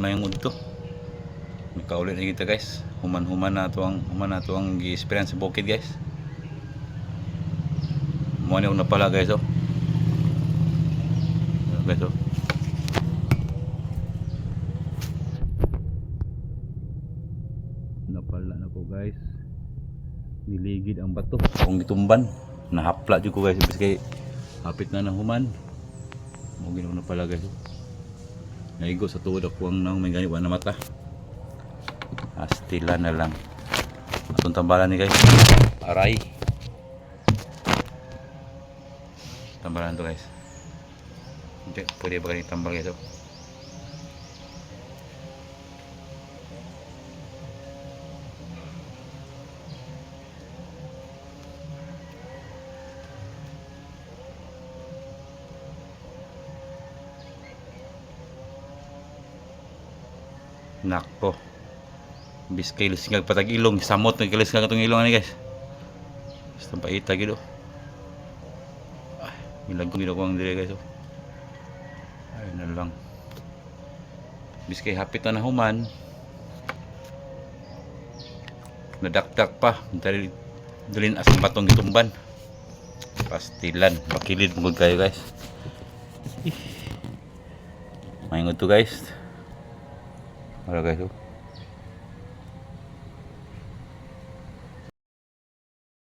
mayong udto. May kaulit na kita guys. Human na to ang gi-experience sa bukid guys. Mo ni una pala guys oh. Guys oh. Napala na ko guys. Niligid ang bato akong gitumban. Nahapla jud ko guys kay hapit na ng human. Mo ginawa na pala guys oh. Naigo sa tuod ako ang nang may ganit na mata. Astila na lang. Atong tambalan ni guys. Aray. Tambalan to guys. Hindi, pwede ba ganit tambal guys oh. Nakpo. Biskay lisingag patag ilong, samot ng kilisingag itong ilong ani guys. Basta paita gido. Ay, milagong gido ko ang dire guys. Oh. Ay na lang. Biskay hapit na human. Nadakdak pa, dalin asang batong gitumban. Pastilan, makilid mugod kayo guys. Mayngod to guys. Wala guys oh.